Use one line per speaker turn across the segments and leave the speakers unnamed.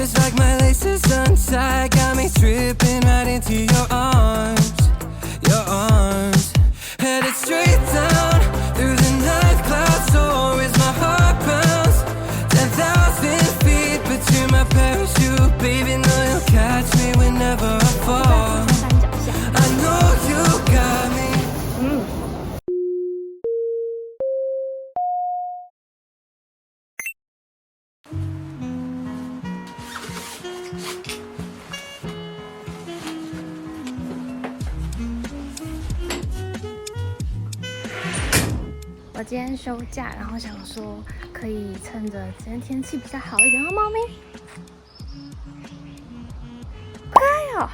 It's like my laces untied, got me tripping right into your arms, your arms. Headed straight down through the night clouds, so as my heart pounds 10,000 feet between my parachute. Baby, know you'll catch me whenever I fall. I know you got me.
我今天休假，然后想说可以趁着今天天气比较好一点，然后猫咪，可爱哦。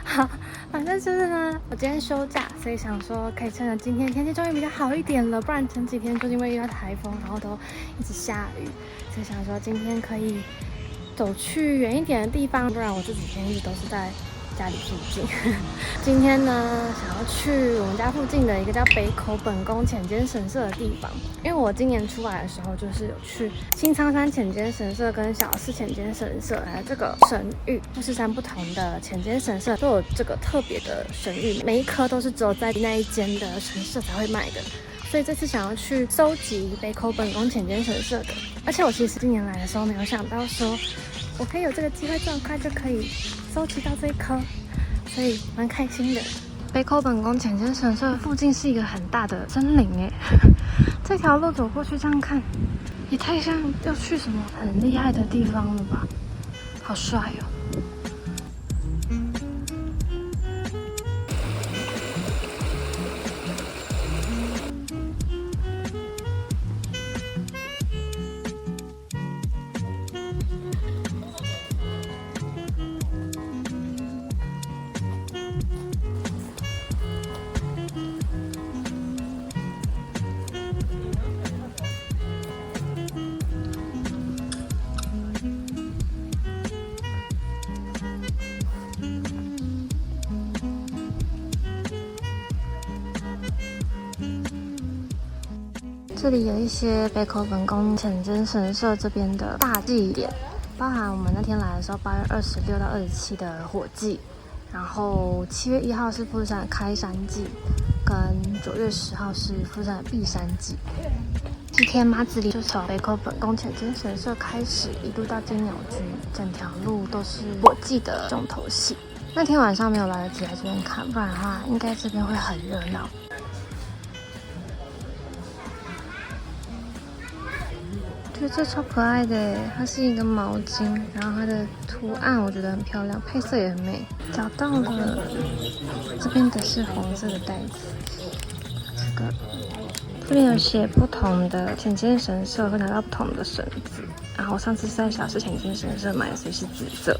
好，反正就是呢，我今天休假，所以想说可以趁着今天天气终于比较好一点了，不然前几天就因为遇到台风，然后都一直下雨，所以想说今天可以走去远一点的地方，不然我这几天一直都是在家里附近。今天呢，想要去我们家附近的一个叫北口本宫浅间神社的地方，因为我今年出来的时候，就是有去新仓山浅间神社跟小寺浅间神社，还有这个神域富士山不同的浅间神社都有这个特别的神域，每一颗都是只有在那一间的神社才会卖的。所以这次想要去收集北口本宫浅间神社的，而且我其实今年来的时候没有想到说，我可以有这个机会这么快就可以收集到这一颗，所以蛮开心的。北口本宫浅间神社附近是一个很大的森林耶，这条路走过去这样看，也太像要去什么很厉害的地方了吧，好帅哦。这里有一些北口本宫浅间神社这边的大祭典，包含我们那天来的时候8月26到27的火祭，然后7月1号是富士山的开山祭，跟9月10号是富士山的闭山祭。这天马子里就从北口本宫浅间神社开始，一路到金鸟居，整条路都是火祭的重头戏。那天晚上没有来得及来这边看，不然的话应该这边会很热闹。我觉得这超可爱的，它是一个毛巾，然后它的图案我觉得很漂亮，配色也很美。找到了，这边的是红色的袋子，这边有写不同的浅间神社会拿到不同的绳子，然后我上次是在小寺浅间神社买的，所以是紫色。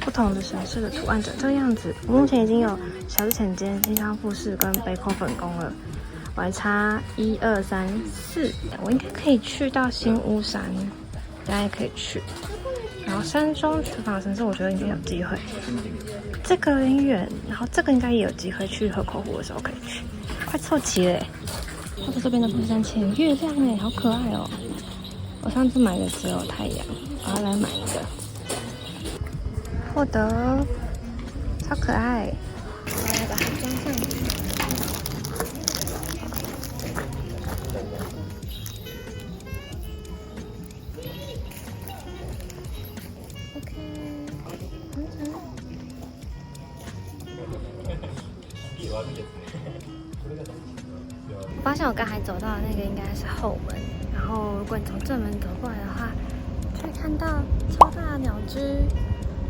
不同的神社的图案长这个样子。我目前已经有小寺浅间、新仓富士跟北口本宫了。我还差1、2、3、4，我应该可以去到新屋山，大家也可以去。然后山中厨房神社，我觉得应该有机会。这个很远，然后这个应该也有机会去河口湖的时候可以去。快凑齐了，或者这边的富士山前月亮哎，好可爱哦！我上次买的只有太阳，我要来买一个。获得，超可爱！我来把它装上。我发现我刚才走到的那个应该是后门，然后如果你从正门走过来的话，就会看到超大的鸟居，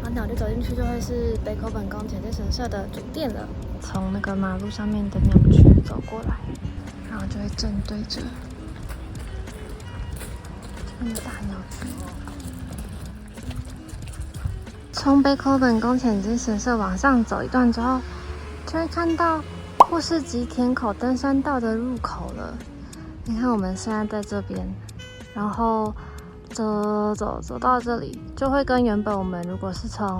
然后鸟居走进去就会是北口本宫浅间神社的主殿了。从那个马路上面的鸟居走过来，然后就会正对着这边的大鸟居。从北口本宫浅间神社往上走一段之后，就会看到富士急田口登山道的入口了。你看我们现在在这边，然后走到这里，就会跟原本我们如果是从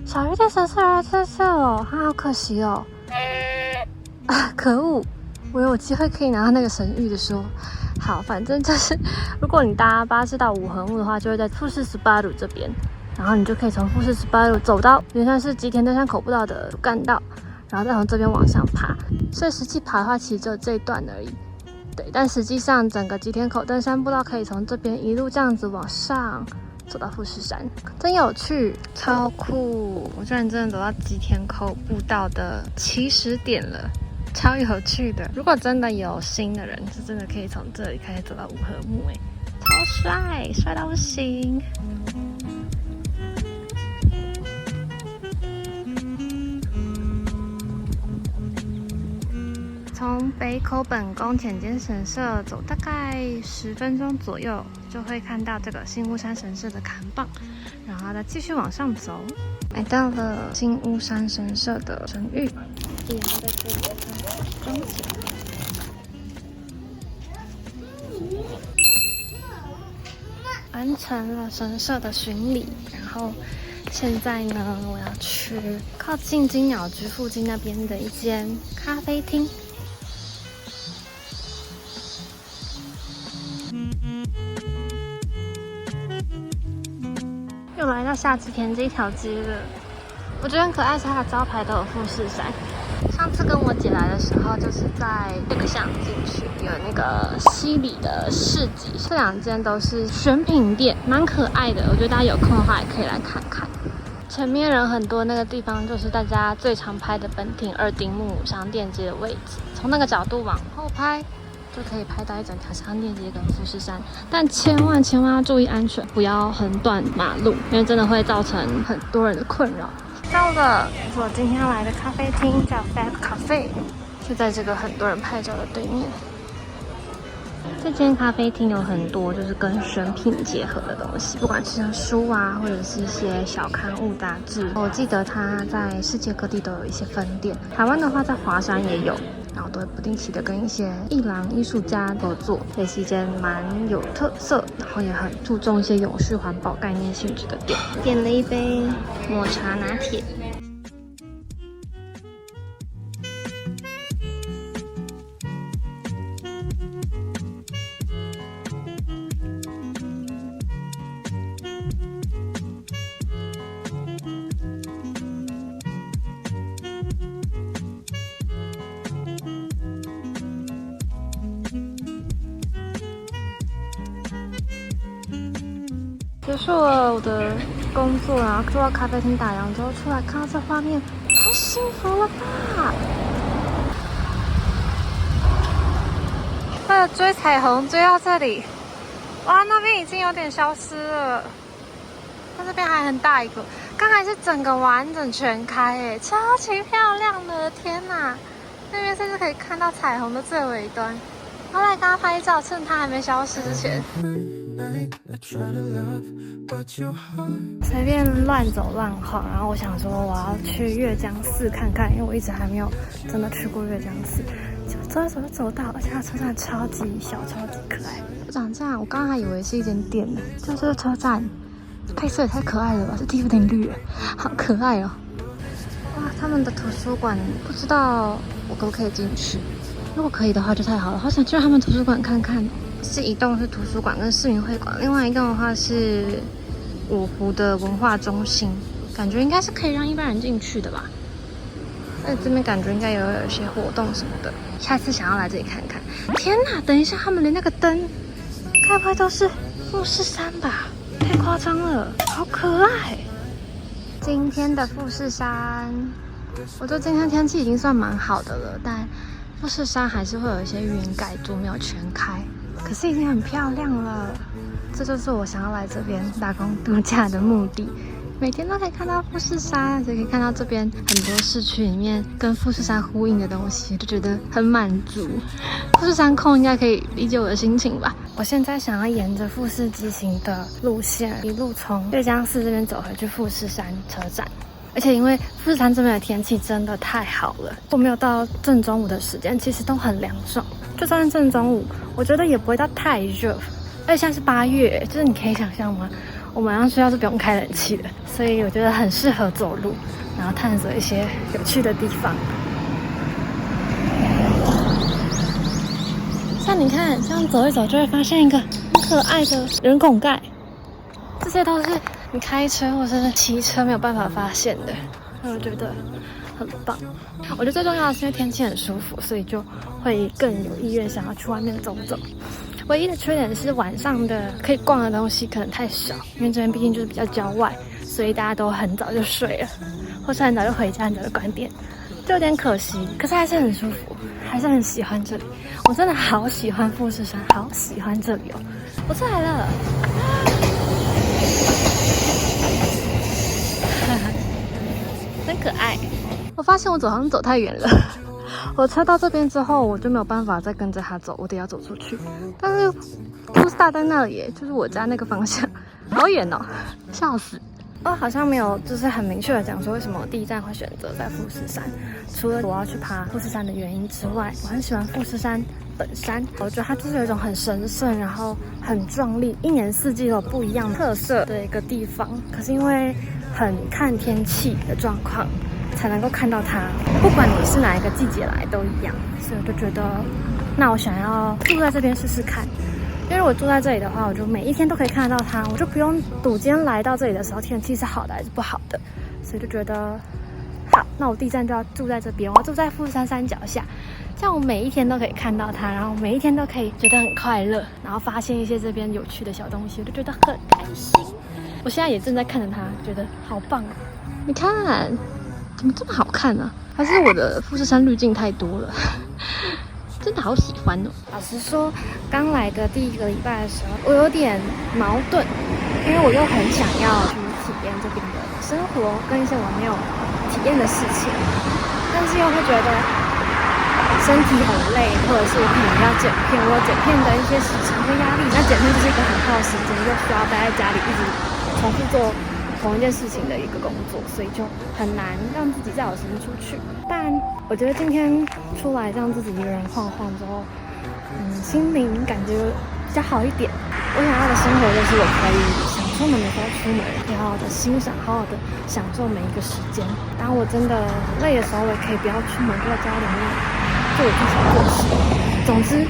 小鱼的神社来这次了，好可惜哦。可恶，我有机会可以拿到那个神域的说，好，反正就是如果你搭巴士到五合目的话，就会在富士十八路这边，然后你就可以从富士十八路走到原算是吉田登山口步道的主干道，然后再从这边往上爬。所以实际爬的话，其实只有这一段而已。对，但实际上整个吉田口登山步道可以从这边一路这样子往上走到富士山，真有趣，超酷！我居然真的走到吉田口步道的起始点了。超有趣的，如果真的有心的人，是真的可以从这里开始走到五合目，超帅，帅到不行！从北口本宫浅间神社走大概10分钟左右，就会看到这个新屋山神社的看板，然后再继续往上走，来到了新屋山神社的神域，也要在这里装起来。完成了神社的巡礼，然后现在呢，我要去靠近金鸟居附近那边的一间咖啡厅。又来到下池田这一条街了，我觉得很可爱，是它的招牌都有富士山。上次跟我姐来的时候，就是在这个巷进去有那个西里的市集，这2间都是选品店，蛮可爱的。我觉得大家有空的话也可以来看看。前面人很多，那个地方就是大家最常拍的本町二丁目商店街的位置，从那个角度往后拍，就可以拍到一整条商店街跟富士山。但千万要注意安全，不要横断马路，因为真的会造成很多人的困扰。到了我今天要来的咖啡厅，叫 Fab Cafe， 就在这个很多人拍照的对面。这间咖啡厅有很多就是跟选品结合的东西，不管是像书啊，或者是一些小刊物杂志。我记得它在世界各地都有一些分店，台湾的话在华山也有，然后都会不定期的跟一些艺廊艺术家合作，也是一间蛮有特色，然后也很注重一些永续环保概念性质的店。点了一杯抹茶拿铁。结束了我的工作，然后坐到咖啡厅打烊之后出来，看到这画面，太幸福了吧！为了追彩虹追到这里，哇，那边已经有点消失了，但这边还很大一个，刚才是整个完整全开，超级漂亮的，天哪！那边甚至可以看到彩虹的最尾端。然后来跟他拍照，趁它还没消失之前。随便乱走乱晃，然后我想说我要去月江寺看看，因为我一直还没有真的去过月江寺。就走一走就走到，而且它车站超级小，超级可爱。长这样，我刚刚还以为是一间店呢，就这个车站，配色也太可爱了吧！这地有点绿，好可爱哦。哇，他们的图书馆不知道我可不可以进去？如果可以的话就太好了，好想去他们图书馆看看。是一栋是图书馆跟市民会馆，另外一栋的话是五湖的文化中心，感觉应该是可以让一般人进去的吧。那这边感觉应该有一些活动什么的，下次想要来这里看看。天哪，等一下，他们连那个灯，该不会都是富士山吧？太夸张了，好可爱！今天的富士山，我觉得今天天气已经算蛮好的了，但富士山还是会有一些云盖住，没有全开，可是已经很漂亮了。这就是我想要来这边打工度假的目的，每天都可以看到富士山，就可以看到这边很多市区里面跟富士山呼应的东西，就觉得很满足。富士山控应该可以理解我的心情吧。我现在想要沿着富士急行的路线，一路从月江寺这边走回去富士山车站。而且因为富士山这边的天气真的太好了，我没有到正中午的时间，其实都很凉爽。就算是正中午，我觉得也不会到太热。而且现在是8月，就是你可以想象吗？我马上睡觉是不用开冷气的，所以我觉得很适合走路，然后探索一些有趣的地方。像你看，这样走一走就会发现一个很可爱的人孔盖，这些都是你开车或是骑车没有办法发现的，所以我觉得很棒。我觉得最重要的是因为天气很舒服，所以就会更有意愿想要去外面走走。唯一的缺点是晚上的可以逛的东西可能太少，因为这边毕竟就是比较郊外，所以大家都很早就睡了，或是很早就回家，很早就关店，就有点可惜。可是还是很舒服，还是很喜欢这里。我真的好喜欢富士山，好喜欢这里哦！我出来了，真可爱。我发现我好像走太远了。我车到这边之后，我就没有办法再跟着他走，我得要走出去。但是富士大在那里耶，就是我家那个方向，好远哦，笑死！好像没有就是很明确的讲说为什么我第一站会选择在富士山。除了我要去爬富士山的原因之外，我很喜欢富士山本山，我觉得它就是有一种很神圣，然后很壮丽，一年四季都有不一样特色的一个地方。可是因为很看天气的状况，才能够看到它，不管你是哪一个季节来都一样，所以我就觉得，那我想要住在这边试试看。因为如果住在这里的话，我就每一天都可以看得到它，我就不用赌今天来到这里的时候天气是好的还是不好的，所以就觉得好，那我第一站就要住在这边，我要住在富士山山脚下，这样我每一天都可以看到它，然后每一天都可以觉得很快乐，然后发现一些这边有趣的小东西，我就觉得很开心。我现在也正在看着它，觉得好棒哦！你看。怎么这么好看呢？还是我的富士山滤镜太多了？真的好喜欢哦！老实说，刚来的第一个礼拜的时候，我有点矛盾，因为我又很想要去体验这边的生活跟一些我没有体验的事情，但是又会觉得身体很累，或者是我可能要剪片，我有剪片的一些时长跟压力，那剪片就是一个很耗时间，又需要待在家里一直重复做同一件事情的一个工作，所以就很难让自己再有时间出去。但我觉得今天出来让自己一个人晃晃之后，心灵感觉比较好一点。我想要的生活就是我可以想出门的时候出门，好好的欣赏，好好的享受每一个时间。当我真的累的时候，我也可以不要出门，就在家里面做我自己做事。总之，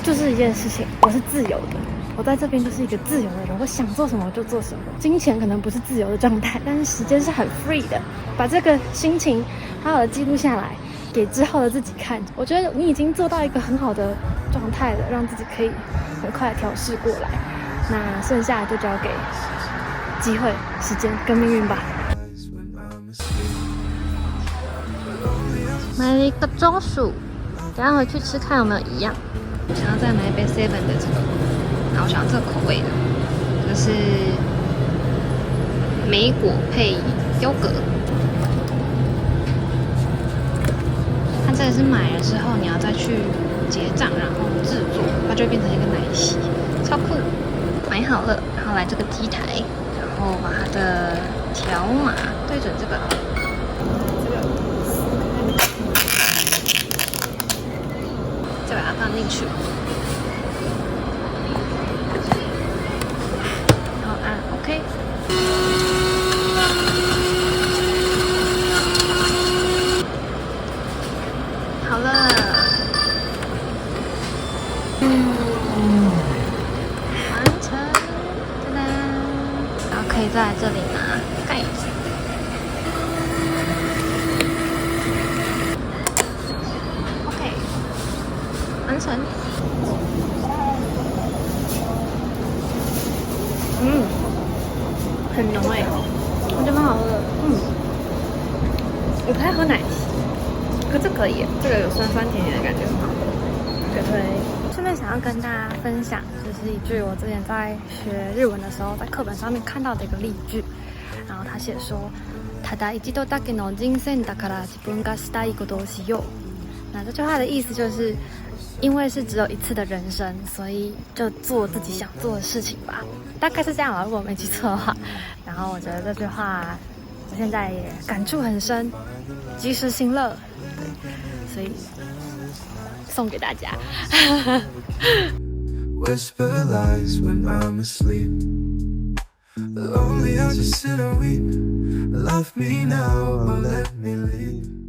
就是一件事情，我是自由的。我在这边就是一个自由的人，我想做什么就做什么。金钱可能不是自由的状态，但是时间是很 free 的。把这个心情好好的记录下来，给之后的自己看。我觉得你已经做到一个很好的状态了，让自己可以很快的调试过来。那剩下就交给机会、时间跟命运吧。买了一个中薯，等下回去吃看有没有一样。想要再买一杯 7的这个。然后我想要这个口味的，这个是莓果配优格。它这个是买了之后，你要再去结账，然后制作，它就会变成一个奶昔，超酷。买好了，然后来这个机台，然后把它的条码对准这个，再把它放进去。OK， 好了，完成，哒哒，然后可以在这里拿盖子。OK， 完成。很浓哎，我觉得蛮好喝的。我不太喝奶昔，可这可以，这个有酸酸甜甜的感觉，很好喝，推推。顺便想要跟大家分享，就是一句我之前在学日文的时候，在课本上面看到的一个例句，然后他写说，ただ一度だけの人生だから自分がしたいことをしよう。那这句话的意思就是。因为是只有一次的人生，所以就做自己想做的事情吧，大概是这样吧，如果我没记错的话。然后我觉得这句话我现在也感触很深，及时行乐，对，所以送给大家。
Whisper lies when I'm asleep. Lonely, I'll just sit and weep. Love me now or let me leave.